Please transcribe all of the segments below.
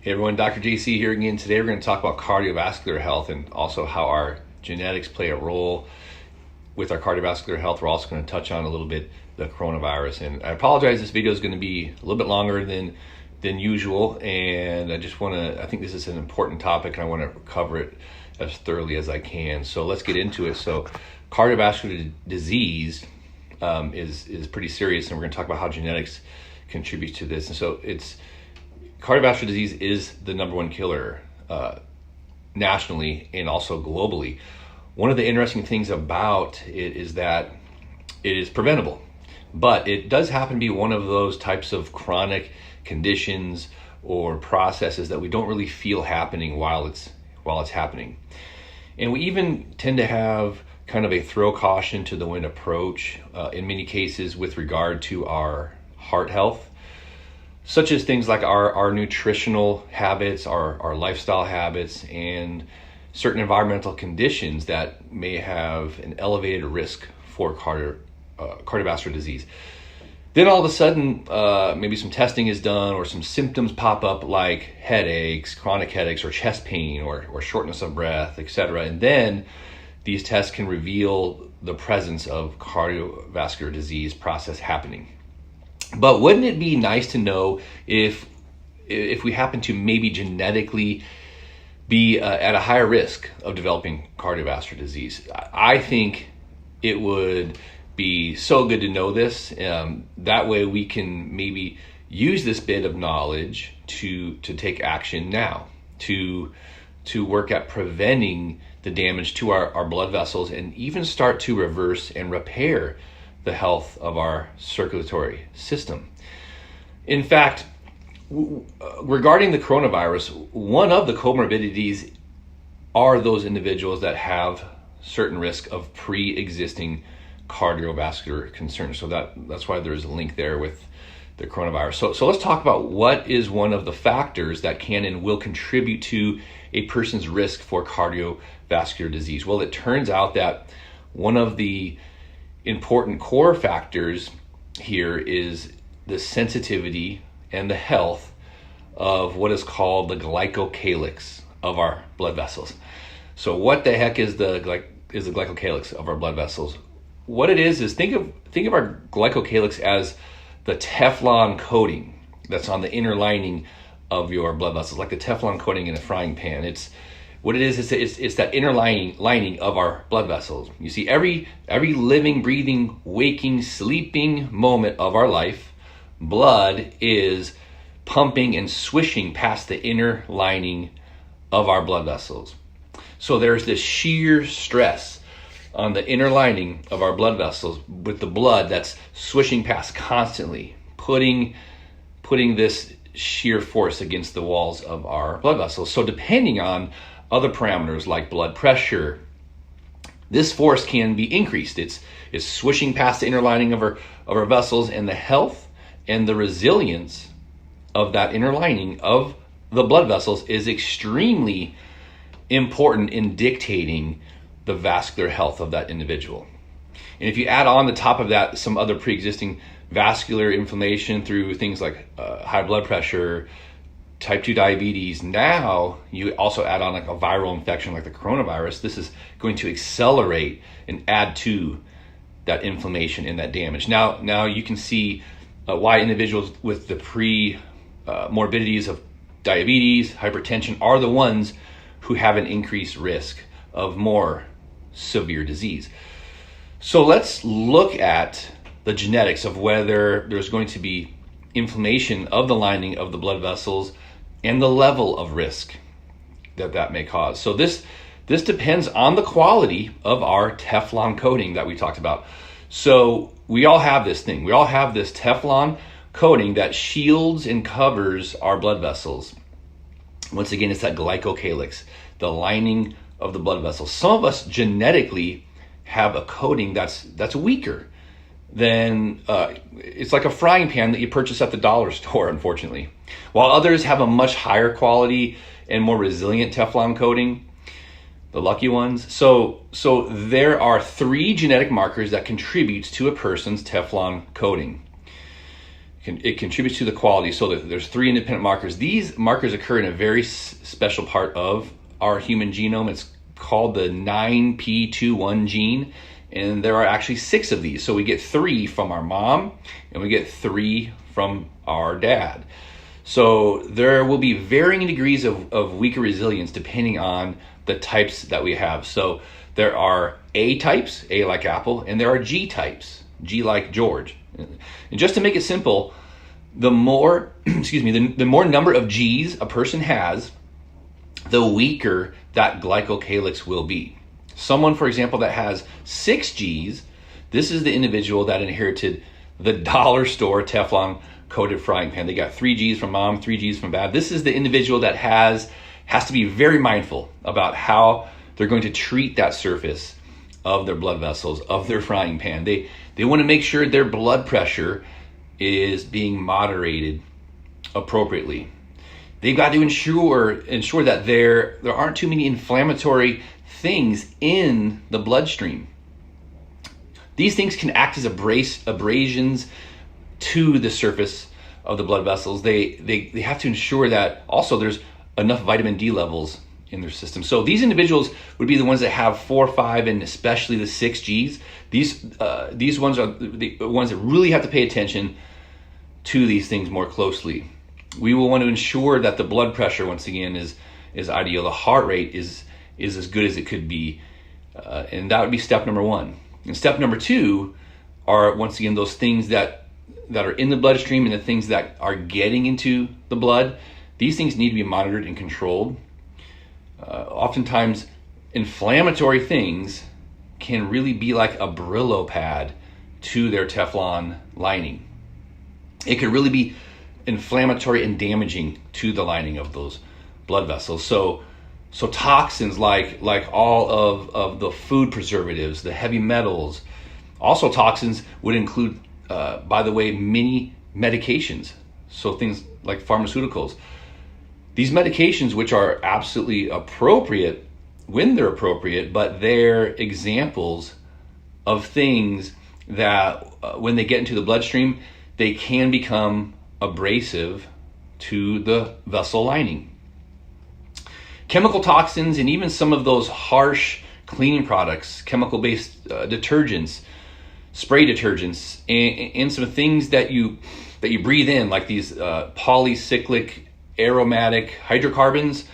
Hey everyone, Dr. JC here again. Today we're going to talk about cardiovascular health and also how our genetics play a role with our cardiovascular health. We're also going to touch on a little bit the coronavirus. And I apologize, this video is going to be a little bit longer than usual. And I think this is an important topic and I want to cover it as thoroughly as I can. So let's get into it. So cardiovascular disease is pretty serious, and we're going to talk about how genetics contributes to this. And so cardiovascular disease is the number one killer nationally and also globally. One of the interesting things about it is that it is preventable, but it does happen to be one of those types of chronic conditions or processes that we don't really feel happening while it's happening. And we even tend to have kind of a throw caution to the wind approach in many cases with regard to our heart health, such as things like our nutritional habits, our lifestyle habits, and certain environmental conditions that may have an elevated risk for cardiovascular disease. Then all of a sudden, maybe some testing is done or some symptoms pop up like headaches, chronic headaches, or chest pain, or shortness of breath, etc. And then these tests can reveal the presence of cardiovascular disease process happening. But wouldn't it be nice to know if we happen to maybe genetically be at a higher risk of developing cardiovascular disease? I think it would be so good to know this. That way we can maybe use this bit of knowledge to take action now, to work at preventing the damage to our blood vessels and even start to reverse and repair the health of our circulatory system. In fact, regarding the coronavirus, one of the comorbidities are those individuals that have certain risk of pre-existing cardiovascular concerns. So that's why there's a link there with the coronavirus. So let's talk about what is one of the factors that can and will contribute to a person's risk for cardiovascular disease. Well, it turns out that one of the important core factors here is the sensitivity and the health of what is called the glycocalyx of our blood vessels. So what the heck is the glycocalyx of our blood vessels? What it is think of our glycocalyx as the Teflon coating that's on the inner lining of your blood vessels, like the Teflon coating in a frying pan. It's that inner lining of our blood vessels. You see, every living, breathing, waking, sleeping moment of our life, blood is pumping and swishing past the inner lining of our blood vessels. So there's this sheer stress on the inner lining of our blood vessels with the blood that's swishing past constantly, putting this sheer force against the walls of our blood vessels. So depending on other parameters like blood pressure, this force can be increased. It's swishing past the inner lining of our vessels, and the health and the resilience of that inner lining of the blood vessels is extremely important in dictating the vascular health of that individual. And if you add on the top of that some other pre-existing vascular inflammation through things like high blood pressure, type 2 diabetes, now you also add on like a viral infection like the coronavirus, this is going to accelerate and add to that inflammation and that damage. Now you can see why individuals with the morbidities of diabetes, hypertension are the ones who have an increased risk of more severe disease. So let's look at the genetics of whether there's going to be inflammation of the lining of the blood vessels and the level of risk that may cause. So this depends on the quality of our Teflon coating that we talked about. So we all have this thing. We all have this Teflon coating that shields and covers our blood vessels. Once again, it's that glycocalyx, the lining of the blood vessels. Some of us genetically have a coating that's weaker than it's like a frying pan that you purchase at the dollar store, unfortunately. While others have a much higher quality and more resilient Teflon coating, the lucky ones. So there are 3 genetic markers that contribute to a person's Teflon coating. It contributes to the quality. So there's 3 independent markers. These markers occur in a very special part of our human genome. It's called the 9p21 gene, and there are actually 6 of these. So we get 3 from our mom, and we get 3 from our dad. So there will be varying degrees of weaker resilience depending on the types that we have. So there are A types, A like apple, and there are G types, G like George. And just to make it simple, the more, the more number of G's a person has, the weaker that glycocalyx will be. Someone, for example, that has 6 G's, this is the individual that inherited the dollar store Teflon coated frying pan. They got 3 G's from mom, 3 G's from dad. This is the individual that has to be very mindful about how they're going to treat that surface of their blood vessels, of their frying pan. They want to make sure their blood pressure is being moderated appropriately. They've got to ensure that there aren't too many inflammatory things in the bloodstream. These things can act as abrasions to the surface of the blood vessels. They have to ensure that also there's enough vitamin D levels in their system. So these individuals would be the ones that have 4, 5, and especially the 6 Gs. These ones are the ones that really have to pay attention to these things more closely. We will want to ensure that the blood pressure, once again, is ideal. The heart rate is as good as it could be, and that would be step number 1. And step number 2 are, once again, those things that are in the bloodstream and the things that are getting into the blood. These things need to be monitored and controlled. Oftentimes, inflammatory things can really be like a Brillo pad to their Teflon lining. It could really be inflammatory and damaging to the lining of those blood vessels. So toxins like all of the food preservatives, the heavy metals, also toxins would include, by the way, many medications. So things like pharmaceuticals. These medications, which are absolutely appropriate when they're appropriate, but they're examples of things that when they get into the bloodstream, they can become abrasive to the vessel lining. Chemical toxins and even some of those harsh cleaning products, chemical-based detergents, spray detergents, and some things that you breathe in, like these polycyclic aromatic hydrocarbons,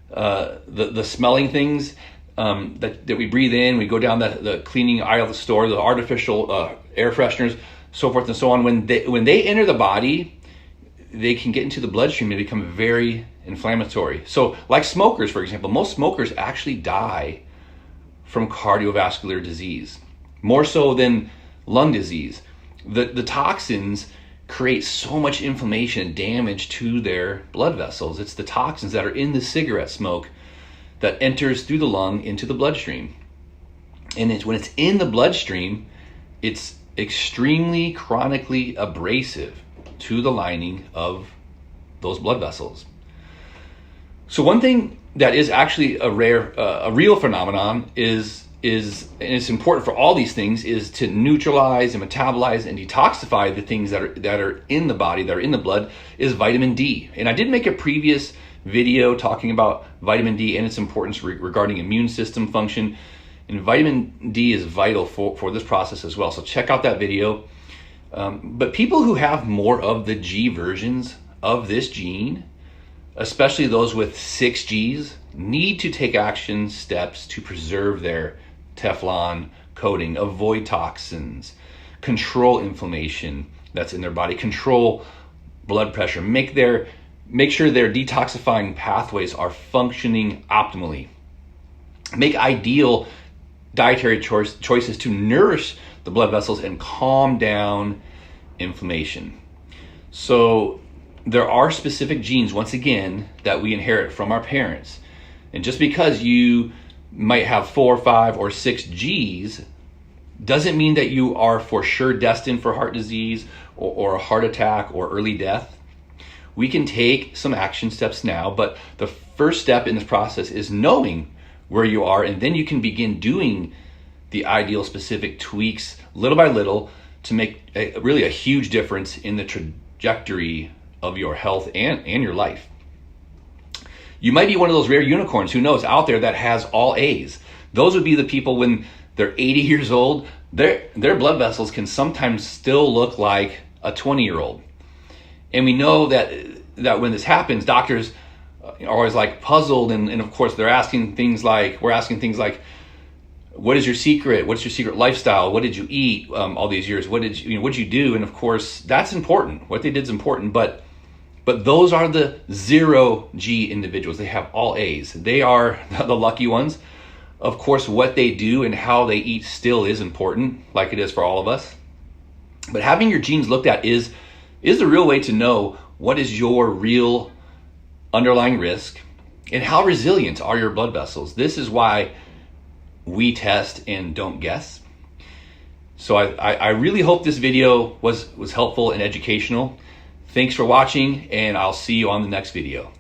the smelling things that we breathe in. We go down the cleaning aisle of the store, the artificial air fresheners, so forth and so on. When they enter the body, they can get into the bloodstream and become very inflammatory. So like smokers, for example, most smokers actually die from cardiovascular disease, more so than lung disease. The toxins create so much inflammation and damage to their blood vessels. It's the toxins that are in the cigarette smoke that enters through the lung into the bloodstream. And when it's in the bloodstream, it's extremely chronically abrasive to the lining of those blood vessels. So one thing that is actually a real phenomenon is and it's important for all these things, is to neutralize and metabolize and detoxify the things that are in the body, that are in the blood, is vitamin D. And I did make a previous video talking about vitamin D and its importance regarding immune system function. And vitamin D is vital for this process as well. So check out that video. But people who have more of the G versions of this gene, especially those with 6 Gs, need to take action steps to preserve their Teflon coating, avoid toxins, control inflammation that's in their body, control blood pressure, make sure their detoxifying pathways are functioning optimally. Make ideal dietary choices to nourish the blood vessels and calm down inflammation. So there are specific genes, once again, that we inherit from our parents. And just because you might have 4, 5, or 6 Gs doesn't mean that you are for sure destined for heart disease or a heart attack or early death. We can take some action steps now, but the first step in this process is knowing where you are, and then you can begin doing the ideal specific tweaks little by little to make really a huge difference in the trajectory of your health and your life. You might be one of those rare unicorns, who knows, out there that has all A's. Those would be the people when they're 80 years old, their blood vessels can sometimes still look like a 20-year-old. And we know that when this happens, doctors are always like puzzled, and of course we're asking things like, what is your secret? What's your secret lifestyle? What did you eat all these years? What did you do? And of course, that's important. What they did is important, but those are the 0G individuals. They have all A's. They are the lucky ones. Of course, what they do and how they eat still is important, like it is for all of us. But having your genes looked at is the real way to know what is your real underlying risk and how resilient are your blood vessels. This is why we test and don't guess. So I really hope this video was helpful and educational. Thanks for watching, and I'll see you on the next video.